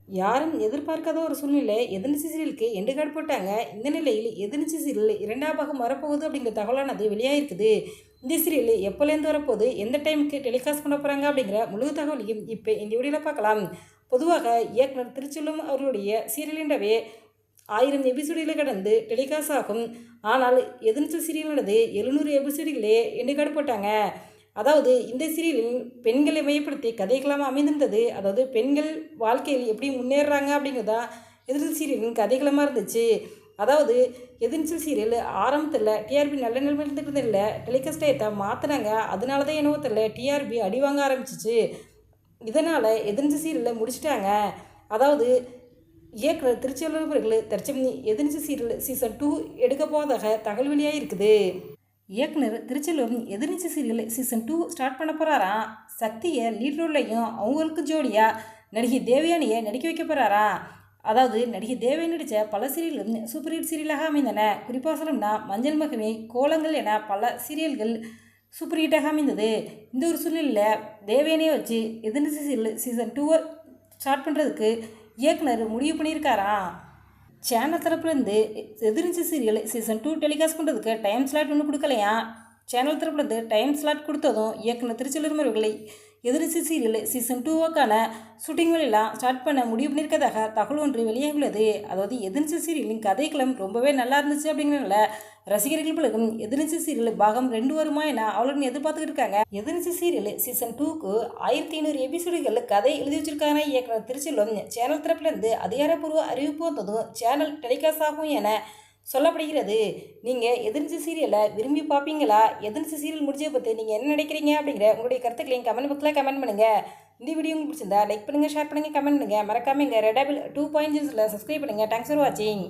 யாரும் எதிர்பார்க்காத ஒரு சூழ்நிலை எதிர்நீச்சல் சீரியலுக்கு எண்டு கார்டு போட்டாங்க. இந்த நிலையில் எதிர்நீச்சல் சீரியல் 2ஆம் பாகம் வரப்போகுது அப்படிங்கிற தகவலானது வெளியாகிருக்குது. இந்த சீரியல் எப்போலேருந்து வரப்போகுது, எந்த டைமுக்கு டெலிகாஸ்ட் பண்ண போகிறாங்க அப்படிங்கிற முழு தகவலையும் இப்போ இந்த வீடியோவில் பார்க்கலாம். பொதுவாக இயக்குனர் திருச்செல்வம் அவர்களுடைய சீரியலின்றவே 1000 எபிசோடுகளை கடந்து டெலிகாஸ்ட் ஆகும். ஆனால் எதிர்நீச்சல் சீரியலானது 700 எபிசோடுகளே எண்டு கார்டு போட்டாங்க. அதாவது இந்த சீரியலில் பெண்களை மையப்படுத்தி கதைகளாக அமைந்திருந்தது. அதாவது பெண்கள் வாழ்க்கையில் எப்படி முன்னேறுறாங்க அப்படிங்கிறதா எதிர்நீச்சல் சீரியலின் கதைகளமாக இருந்துச்சு. அதாவது எதிர்நீச்சல் சீரியல் ஆரம்பத்தில் டிஆர்பி நல்ல நிலைமையில் இருந்துட்டு இல்லை, டெலிகாஸ்ட் டயத்தை மாற்றினாங்க. அதனால தான் என்னவோ தெரியல டிஆர்பி அடி வாங்க ஆரம்பிச்சிச்சு. இதனால் எதிர்நீச்சல் சீரியலில் முடிச்சிட்டாங்க. அதாவது இயக்குனர் திருச்செல்வம் அவர்கள் தற்சமயம் எதிர்நீச்சல் சீரியல் சீசன் 2 எடுக்க போவதாக தகவல் வெளியாக இருக்குது. இயக்குனர் திருச்செல்வம் எதிர்நீச்சல் சீரியல் சீசன் 2 ஸ்டார்ட் பண்ண போகிறாராம். சக்தியை லீட் ரோல்லையும் அவங்களுக்கு ஜோடியாக நடிகை தேவயானியை நடிக்க வைக்க போகிறாராம். அதாவது நடிகை தேவயானி நடித்த பல சீரியல்களும் சூப்பர் ஹிட் சீரியலாக அமைந்தன. குறிப்பாக சொல்லணும்னா மஞ்சள் மகமே, கோலங்கள் என பல சீரியல்கள் சூப்பர் ஹிட்டாக அமைந்தது. இந்த ஒரு சூழ்நிலையில் தேவயானியை வச்சு எதிர்நீச்சல் சீரியல் சீசன் 2 ஸ்டார்ட் பண்ணுறதுக்கு இயக்குனர் முடிவு பண்ணியிருக்காராம். சேனல் தரப்புலேருந்து எதிர்நீச்சல் சீரியல் சீசன் 2 டெலிகாஸ்ட் பண்ணுறதுக்கு டைம் ஸ்லாட் ஒன்று கொடுக்கலையா. சேனல் தரப்புலேருந்து டைம் ஸ்லாட் கொடுத்ததும் இயக்குனர் திருச்செல்வம் அவர்களை எதிர்நீச்சல் சீரியல் சீசன் 2க்கான ஷூட்டிங் வேலையெல்லாம் ஸ்டார்ட் பண்ண முடிவு பண்ணியிருக்கதாக தகவல் ஒன்று வெளியாகியுள்ளது. அதாவது எதிர்நீச்சல் சீரியலின் கதைக்களம் ரொம்பவே நல்லா இருந்துச்சு அப்படிங்கிறனால ரசிகர்கள் பலரும் எதிர்நீச்சல் சீரியல் பாகம் 2 வருமா என அவளுடன் எதிர்பார்த்துக்கிட்டு இருக்காங்க. எதிர்நீச்சல் சீரியல் சீசன் 2க்கு 1500 எபிசோடுகள் கதை எழுதி வச்சிருக்காங்க இயக்குனர் திருச்செல்வம். சேனல் தரப்புலேருந்து அதிகாரப்பூர்வ அறிவிப்பு வந்ததும் சேனல் டெலிகாஸ்ட் ஆகும் என சொல்லப்படுகிறது. நீங்கள் எதிர்நீச்சல் சீரியலை விரும்பி பார்ப்பீங்களா? எதிர்நீச்சல் சீரியல் முடிஞ்சதை பற்றி நீங்கள் என்ன நினைக்கிறீங்க அப்படிங்கிற உங்களுடைய கருத்துக்களையும் கமெண்ட் பாக்ஸில் கமெண்ட் பண்ணுங்கள். இந்த வீடியோ உங்களுக்கு பிடிச்சிருந்தா லைக் பண்ணுங்கள், ஷேர் பண்ணுங்கள், கமெண்ட் பண்ணுங்கள். மறக்காமல் எங்கள் ரெடாபிள் 2.0 சப்ஸ்கிரைப் பண்ணுங்கள். தேங்க்ஸ் ஃபார் வாட்சிங்.